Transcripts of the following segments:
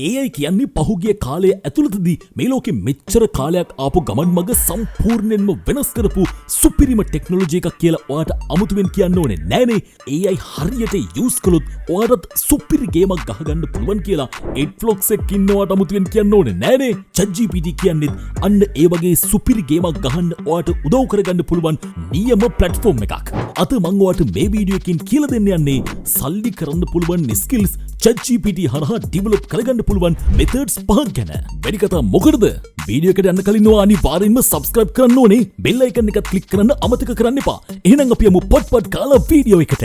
AI කියන්නේ පහුගිය කාලය ඇතුළතදී මේ ලෝකෙ මෙච්චර කාලයක් ආපු ගමන් මඟ සම්පූර්ණයෙන්ම වෙනස් කරපු සුපිරිම ටෙක්නොලොජි එකක් කියලා ඔයාට අමුතුවෙන් කියන්න ඕනේ නෑනේ. AI හරියට යූස් කළොත් ඔයාටත් සුපිරි ගේමක් ගහගන්න පුළුවන් කියලා එඩ්ෆ්ලොක්ස් එකකින් ඔයාට අමුතුවෙන් කියන්න ඕනේ නෑනේ. ChatGPT කියන්නේ අන්න ඒ වගේ සුපිරි ගේමක් ගහන්න ඔයාට උදව් කරගන්න පුළුවන් නියම ප්ලැට්ෆෝම් එකක්. අද මම ඔයාට මේ වීඩියෝ එකකින් කියලා දෙන්න යන්නේ සල්ලි කරන්න පුළුවන් ස්කිල්ස් ChatGPT හරහා ඩෙවලොප් කරගන්න පුළුවන් මෙතඩ්ස් 5ක් ගැන. වැඩි කතා මොකටද? වීඩියෝ එකට යන්න කලින් ඔයා අනිවාර්යෙන්ම subscribe කරන්න ඕනේ. bell icon එකත් click කරන්න අමතක කරන්න එපා. එහෙනම් අපි යමු පොඩ් කාලා වීඩියෝ එකට.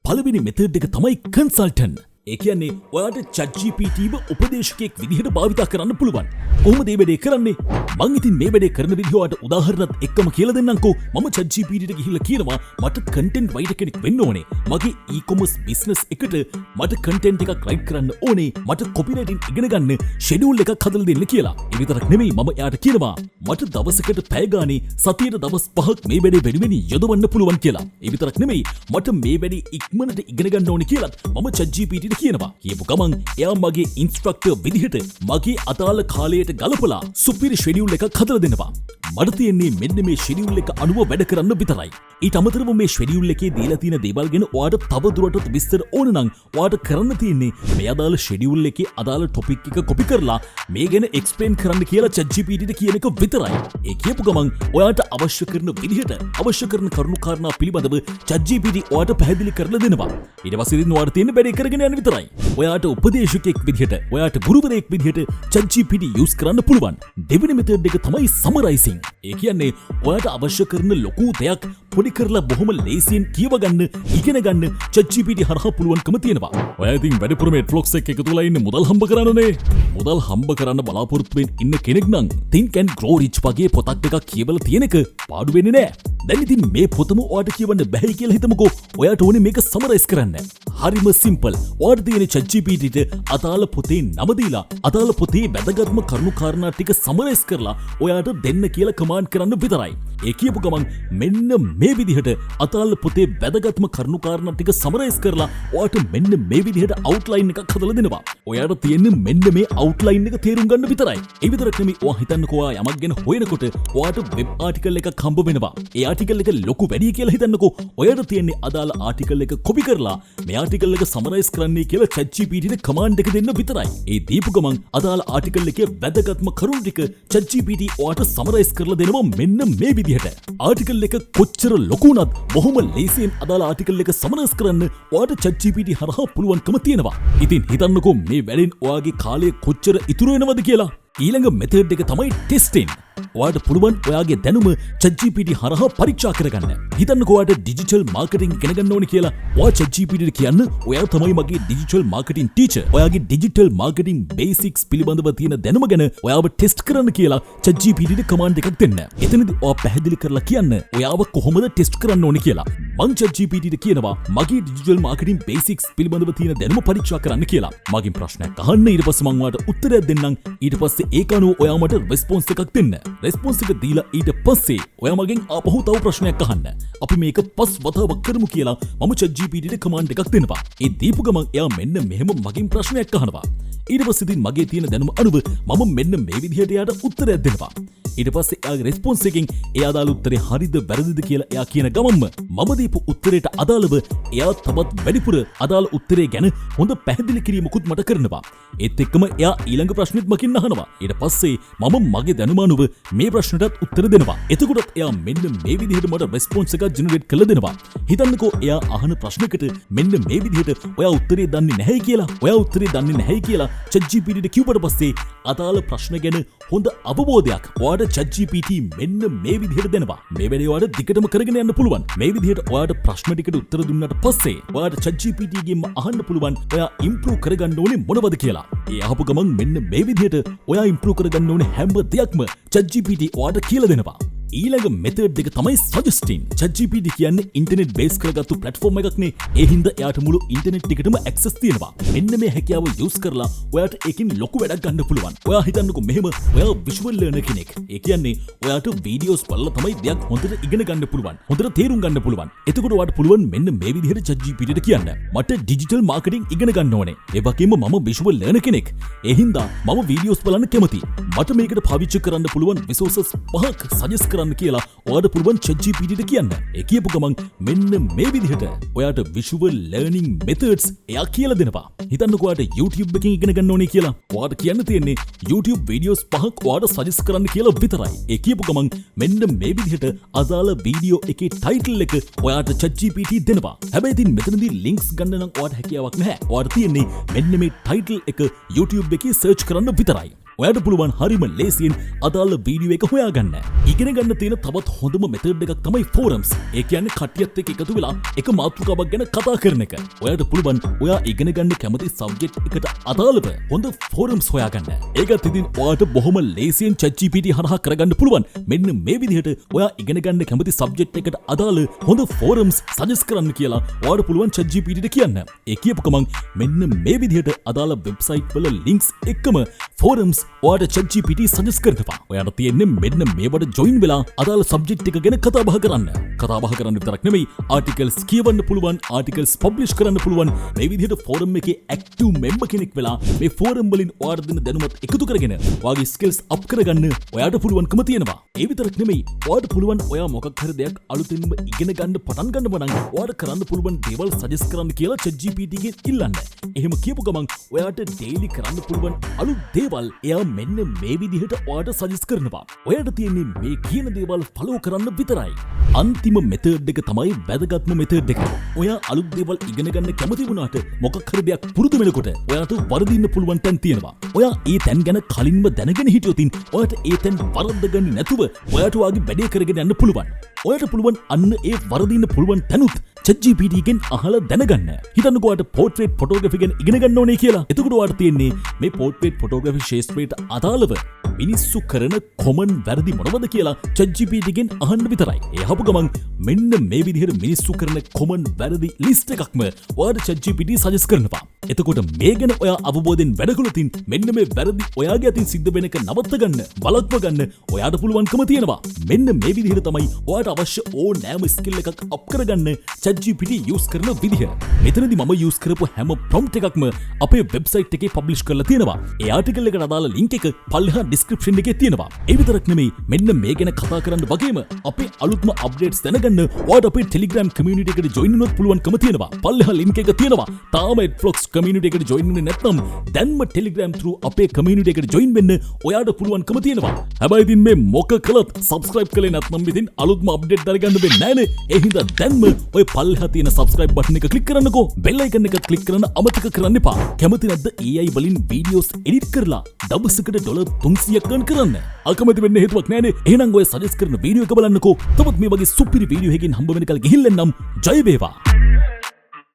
පළවෙනි මෙතඩ් එක තමයි consultant. ඒ කියන්නේ ඔයාට ChatGPTව උපදේශකයෙක් විදිහට භාවිතා කරන්න පුළුවන්. කොහොමද මේ වැඩේ කරන්නේ? මං ඉතින් මේ වැඩේ කරන විදිහ ඔයාට උදාහරණයක් එක්කම කියලා දෙන්නම්කෝ. මම ChatGPTට ගිහිල්ලා කියනවා මට content writer කෙනෙක් වෙන්න ඕනේ. මගේ e-commerce business එකට මට content එකක් write කරන්න ඕනේ. මට copywriting ඉගෙන ගන්න schedule එකක් හදලා දෙන්න කියලා. ඒ විතරක් නෙමෙයි මම එයාට කියනවා මට දවසකට පැය ගානේ සතියට දවස් 5ක් මේ වැඩේ වෙනුවෙන් යොදවන්න පුළුවන් කියලා. ඒ විතරක් නෙමෙයි මට මේ වැඩේ ඉක්මනට ඉගෙන ගන්න ඕනේ කියලාත් මම ChatGPTට කියනවා. කියපු ගමන් එයා මගේ ඉන්ස්ට්‍රක්ටර් විදිහට මගේ අදාළ කාලයට ගලපලා සුපිරි ෂෙඩියුල් එකක් හදලා දෙනවා. මට තියෙන්නේ මෙන්න මේ ෂෙඩියුල් එක අනුව වැඩ කරන්න විතරයි. ඊට අමතරව මේ ෂෙඩියුල් එකේ දීලා තියෙන දේවල් ගැන ඔයාට තව දුරටත් විස්තර ඕන නම් ඔයාට කරන්න තියෙන්නේ මේ අදාළ ෂෙඩියුල් එකේ අදාළ ටොපික් එක කොපි කරලා මේ ගැන එක්ස්ප්ලেইন කරන්න කියලා ChatGPTට කියන එක විතරයි. ඒ කියපු ගමන් ඔයාට අවශ්‍ය කරන විදිහට අවශ්‍ය කරන කරුණු කාරණා පිළිබඳව ChatGPT ඔයාට පැහැදිලි කරලා දෙනවා. ඊට පස්සේ ඉතින් ඔයාට තියෙන වැඩේ කරගෙන යන්න විතරයි. ඔයාට උපදේශකයෙක් විදිහට ඔයාට ගුරුවරයෙක් විදිහට ChatGPT යූස් කරන්න පුළුවන්. දෙවෙනි මෙතඩ් එක තමයි සමරයිසිං. ඒ කියන්නේ ඔයාට අවශ්‍ය කරන ලොකු දෙයක් පොඩි කරලා බොහොම ලේසියෙන් කියව ගන්න ඉගෙන ගන්න ChatGPT හරහා පුළුවන්කම තියෙනවා. ඔයා ඉතින් වැඩිපුර මේ ට්ලොක්ස් එක එකතු වෙලා ඉන්නේ මුදල් හම්බ කරන්නනේ. මුදල් හම්බ කරන්න බලාපොරොත්තු වෙමින් ඉන්න කෙනෙක් නම් Think and Grow Rich වගේ පොතක් එකක් කියවලා තියෙන එක පාඩු වෙන්නේ නෑ. දැන් ඉතින් මේ පොතම ඔයාට කියවන්න බැහැ කියලා හිතමුකෝ. ඔයාට ඕනේ මේක සමරයිස් කරන්න. හරිම සිම්පල්. ඔයාට තියෙන ChatGPTට අදාළ පොතේ නම දීලා අදාළ පොතේ වැදගත්ම කරුණු කාරණා ටික සමරයිස් කරලා ඔයාට දෙන්න කියලා කමාන්ඩ් කරන්න විතරයි. ඒ කියපු ගමන් මෙන්න මේ විදිහට අදාළ පොතේ වැදගත්ම කරුණු කාරණා ටික සමරයිස් කරලා ඔයාට මෙන්න මේ විදිහට අවුට්ලයින් එකක් හදලා දෙනවා. ඔයාට තියෙන්නේ මෙන්න මේ අවුට්ලයින් එක තේරුම් ගන්න විතරයි. ඒ විතරක් නෙමෙයි ඔයා හිතන්නකෝ ඔයා යමක් ගැන හොයනකොට ඔයාට වෙබ් ආටිකල් එකක් හම්බ වෙනවා. ඒ ආටිකල් එක ලොකු වැඩි කියලා හිතන්නකෝ. ඔයාට තියෙන්නේ අදාළ ආටිකල් එක කොපි කරලා මේ ආටිකල් එක සමරයිස් කරන්නයි කියලා ChatGPTට කමාන්ඩ් එක දෙන්න විතරයි. ඒ දීපු ගමන් අදාළ ආටිකල් එකේ වැදගත්ම කරුණු ටික ChatGPT ඔයාට සමරයිස් කරලා දෙනවා මෙන්න මේ විදිහට. ආටිකල් එක කොච්චර ලොකු වුණත් බොහොම ලේසියෙන් අදාළ ආටිකල් එක සමරයිස් කරන්න ඔයාට ChatGPT හරහා පුළුවන්කම තියෙනවා. ඉතින් හිතන්නකෝ මේ වැඩෙන් ඔයාගේ කාලය කොච්චර ඉතුරු වෙනවද කියලා. ඊළඟ මෙතඩ් එක තමයි ටෙස්ටිං. ඔයාට පුළුවන් ඔයාගේ දැනුම ChatGPT හරහා පරීක්ෂා කරගන්න. හිතන්නකෝ ඔයාට ඩිජිටල් මාකටිං ඉගෙන ගන්න ඕනේ කියලා. ඔයා ChatGPTට කියන්න ඔයා තමයි මගේ ඩිජිටල් මාකටිං ටීචර්. ඔයාගේ ඩිජිටල් මාකටිං බේසික්ස් පිළිබඳව තියෙන දැනුම ගැන ඔයාව ටෙස්ට් කරන්න කියලා ChatGPTට කමාන්ඩ් එකක් දෙන්න. එතනදී ඔයා පැහැදිලි කරලා කියන්න ඔයාව කොහොමද ටෙස්ට් කරන්න ඕනේ කියලා. මං ChatGPTට කියනවා මගේ ඩිජිටල් මාකටිං බේසික්ස් පිළිබඳව තියෙන දැනුම පරීක්ෂා කරන්න කියලා. මගෙන් ප්‍රශ්නයක් අහන්න ඊට පස්සේ මං ඔයාට උත්තරයක් දෙන්නම්. ඊට පස්සේ ඒක අනුව ඔයා මට රෙස්පොන්ස් එකක් දෙන්න. රෙස්පොන්ස් එක දීලා ඊට පස්සේ ඔයා මගෙන් ආපහු තව ප්‍රශ්නයක් අහන්න. අපි මේක පස් වතාවක් කරමු කියලා මම ChatGPTට කමාන්ඩ් එකක් දෙනවා. ඒ දීපු ගමන් එයා මෙන්න මෙහෙම මගෙන් ප්‍රශ්නයක් අහනවා. ඊට පස්සේ ඉතින් මගේ තියෙන දැනුම අනුව මම මෙන්න මේ විදිහට එයාට උත්තරයක් දෙනවා. ඊට පස්සේ එයාගේ රෙස්පොන්ස් එකෙන් එයා දාලා උත්තරේ හරිද වැරදිද කියලා එයා කියන ගමන්ම මම දීපු උත්තරයට අදාළව එයා තවත් වැඩිපුර අදාළ උත්තරේ ගැන හොඳ පැහැදිලි කිරීමකුත් මට කරනවා. ඒත් එක්කම එයා ඊළඟ ප්‍රශ්නෙත් මකින් අහනවා. ඊට පස්සේ මම මගේ දැනුම අනුව මේ ප්‍රශ්නටත් උත්තර දෙනවා. එතකොටත් එයා මෙන්න මේ විදිහට මට රෙස්පොන්ස් එකක් ජෙනරේට් කරලා දෙනවා. හිතන්නකෝ එයා අහන ප්‍රශ්නකට මෙන්න මේ විදිහට ඔයා උත්තරේ දන්නේ නැහැ කියලා. ඔයා උත්තරේ දන්නේ නැහැ කියලා ChatGPTට කිව්වට පස්සේ අදාළ ප්‍රශ්න ගැන හොඳ අවබෝධයක් ඔයාට ChatGPT මෙන්න මේ විදිහට දෙනවා. මේ වැඩේ ඔයාට දිගටම කරගෙන යන්න පුළුවන්. මේ විදිහට ඔයාට ප්‍රශ්න ටිකට උත්තර දුන්නාට පස්සේ ඔයාට ChatGPT ගෙන්ම අහන්න පුළුවන් ඔයා ඉම්ප්‍රූව් කරගන්න ඕනේ මොනවද කියලා. ඒ අහපු ගමන් මෙන්න මේ විදිහට ඔයා ඉම්ප්‍රූව් කරගන්න ඕනේ හැම දෙයක්ම ChatGPT ඔයාට කියලා දෙනවා. ඊළඟ මෙතඩ් එක තමයි සජෙස්ටින්. ChatGPT කියන්නේ ඉන්ටර්නෙට් බේස් කරගත්තු ප්ලැට්ෆෝම් එකක් නේ. ඒ හින්දා එයාට මුළු ඉන්ටර්නෙට් එකටම ඇක්සස් තියෙනවා. මෙන්න මේ හැකියාව යූස් කරලා ඔයාට ඒකෙන් ලොකු වැඩක් ගන්න පුළුවන්. ඔයා හිතන්නකෝ මෙහෙම ඔයා විෂුවල් ලර්නර් කෙනෙක්. ඒ කියන්නේ ඔයාට වීඩියෝස් බලලා තමයි දෙයක් හොඳට ඉගෙන ගන්න පුළුවන්. හොඳට තේරුම් ගන්න පුළුවන්. එතකොට ඔයාට පුළුවන් මෙන්න මේ විදිහට ChatGPT ට කියන්න. මට ඩිජිටල් මාකටිං ඉගෙන ගන්න ඕනේ. ඒ වගේම මම විෂුවල් ලර්නර් කෙනෙක්. ඒ හින්දා මම වීඩියෝස් බලන්න කැමතියි. මට මේකට පාවිච්චි කරන්න පුළුවන් රිසෝසස් 5ක් සජෙස්ට් කරන්න කියලා ඔයාට පුළුවන් ChatGPT ට කියන්න. ඒ කියපු ගමන් මෙන්න මේ විදිහට ඔයාට visual learning methods එයා කියලා දෙනවා. හිතන්නකෝ ඔයාට YouTube එකකින් ඉගෙන ගන්න ඕනේ කියලා. ඔයාට කියන්න තියෙන්නේ YouTube videos 5ක් ඔයාට සජෙස්ට් කරන්න කියලා විතරයි. ඒ කියපු ගමන් මෙන්න මේ විදිහට අදාළ වීඩියෝ එකේ ටයිටල් එක ඔයාට ChatGPT දෙනවා. හැබැයි ඉතින් මෙතනදී links ගන්න නම් ඔයාට හැකියාවක් නැහැ. ඔයාට තියෙන්නේ මෙන්න මේ ටයිටල් එක YouTube එකේ search කරන්න විතරයි. ඔයාට පුළුවන් හරිම ලේසියෙන් අදාළ වීඩියෝ එක හොයාගන්න. ඉගෙන ගන්න තියෙන තවත් හොඳම මෙතඩ් එකක් තමයි forums. ඒ කියන්නේ කට්ටියත් එක්ක එකතු වෙලා එක මාතෘකාවක් ගැන කතා කරන එක. ඔයාට පුළුවන් ඔයා ඉගෙන ගන්න කැමති සබ්ජෙක්ට් එකට අදාළව හොඳ forums හොයාගන්න. ඒකත් ඉතින් ඔයාට බොහොම ලේසියෙන් ChatGPT හරහා කරගන්න පුළුවන්. මෙන්න මේ විදිහට ඔයා ඉගෙන ගන්න කැමති සබ්ජෙක්ට් එකට අදාළ හොඳ forums සජෙස්ට් කරන්න කියලා ඔයාට පුළුවන් ChatGPT ට කියන්න. ඒ කියපු ගමන් මෙන්න මේ විදිහට අදාළ වෙබ්සයිට් වල links එක්කම forums ඔයාට ChatGPT සජෙස්ට් කරනවා. ඔයාට තියෙන්නේ මෙන්න මේවට ජොයින් වෙලා අදාළ සබ්ජෙක්ට් එක ගැන කතා බහ කරන්න. කතා බහ කරන්න විතරක් නෙමෙයි ආටිකල්ස් කියවන්න පුළුවන්, ආටිකල්ස් පබ්ලිෂ් කරන්න පුළුවන්. මේ විදිහට ෆෝරම් එකේ ඇක්ටිව් මෙම්බර් කෙනෙක් වෙලා මේ ෆෝරම් වලින් ඔයාට දෙන දැනුමත් එකතු කරගෙන ඔයාගේ ස්කිල්ස් අප් කරගන්න ඔයාට පුළුවන්කම තියෙනවා. ඒ විතරක් නෙමෙයි ඔයාට පුළුවන් ඔයා මොකක් හරි දෙයක් අලුතින්ම ඉගෙන ගන්න පටන් ගන්නව නම් ඔයාට කරන්න පුළුවන් දේවල් සජෙස්ට් කරන්න කියලා ChatGPT ගෙන් ඉල්ලන්න. එහෙම කියපු ගමන් ඔයාට ඩේලි කරන්න පුළුවන් අලුත් දේවල් එයා මෙන්න මේ විදිහට ඔයාට සජෙස්ට් කරනවා. ඔයාට තියෙන්නේ මේ කියන දේවල් ෆලෝ කරන්න විතරයි. අන්තිම මෙතඩ් එක තමයි වැදගත්ම මෙතඩ් එක. ඔයා අලුත් දේවල් ඉගෙන ගන්න කැමති වුණාට මොකක් හරි දෙයක් පුරුදු වෙනකොට ඔයාට වරදින්න පුළුවන් තැන් තියෙනවා. ඔයා ඒ තැන් ගැන කලින්ම දැනගෙන හිටියොතින් ඔයාට ඒ තැන් වරද්දගන්නේ නැතුව ඔයාට ඔයාගේ වැඩේ කරගෙන යන්න පුළුවන්. ඔයාට පුළුවන් අන්න ඒ වරදින්න පුළුවන් තැනුත් ChatGPT ගෙන් අහලා දැනගන්න. හිතන්නකෝ ඔයාට portrait photography ගැන ඉගෙන ගන්න ඕනේ කියලා. එතකොට ඔයාට තියෙන්නේ මේ portrait photography ශාස්ත්‍රයට අදාළව මිනිස්සු කරන common වැරදි මොනවද කියලා ChatGPT ගෙන් අහන්න විතරයි. ඒ අහපු ගමන් මෙන්න මේ විදිහට මිනිස්සු කරන common වැරදි list එකක්ම ඔයාට ChatGPT සජෙස්ට් කරනවා. එතකොට මේ ගැන ඔයා අවබෝධයෙන් වැඩ කළොතින් මෙන්න මේ වැරදි ඔයාගේ අතින් සිද්ධ වෙන එක නවත්ත ගන්න, වළක්ව ගන්න ඔයාට පුළුවන්කම තියෙනවා. මෙන්න මේ විදිහට තමයි ඔයාට අවශ්‍ය ඕනෑම ස්කිල් එකක් අප් කරගන්න ChatGPT යූස් කරන විදිහ. මෙතනදී මම යූස් කරපු හැම ප්‍රොම්ප්ට් එකක්ම අපේ වෙබ්සයිට් එකේ පබ්ලිෂ් කරලා තියෙනවා. ඒ ආටිකල් එකට අදාළ ලින්ක් එක පල්ලෙහා ඩිස්ක්‍රිප්ෂන් එකේ තියෙනවා. ඒ විතරක් නෙමෙයි මෙන්න මේ ගැන කතා කරන්න වගේම අපේ අලුත්ම අප්ඩේට්ස් දැනගන්න ඔයාට අපේ Telegram community එකට join වෙන්නත් පුළුවන්කම තියෙනවා. පල්ලෙහා ලින්ක් එක තියෙනවා. තාම Adflux community එකට join වෙන්නේ නැත්නම් දැන්ම Telegram through අපේ community එකට join වෙන්න ඔයාට පුළුවන්කම තියෙනවා. හැබැයි ඉතින් මේ මොක කළත් subscribe කළේ නැත්නම් ඉතින් අලුත්ම අප්ඩේට් දැනගන්න වෙන්නේ නැහනේ. ඒ හින්දා දැන්ම ඔය පල්ලෙහා තියෙන subscribe button එක click කරන්නකෝ. bell icon එක click කරන්න අමතක කරන්න එපා. කැමති නැද්ද AI වලින් videos edit කරලා දවසකට $300ක් earn කරන්න? අකමැති වෙන්න හේතුවක් නැහනේ. එහෙනම් ඔය suggest කරන වීඩියෝ එක බලන්නකෝ. තවත් මේ වගේ සුපිරි වීඩියෝ එකකින් හම්බ වෙනකල් ගිහින් එන්නම්. ජය වේවා.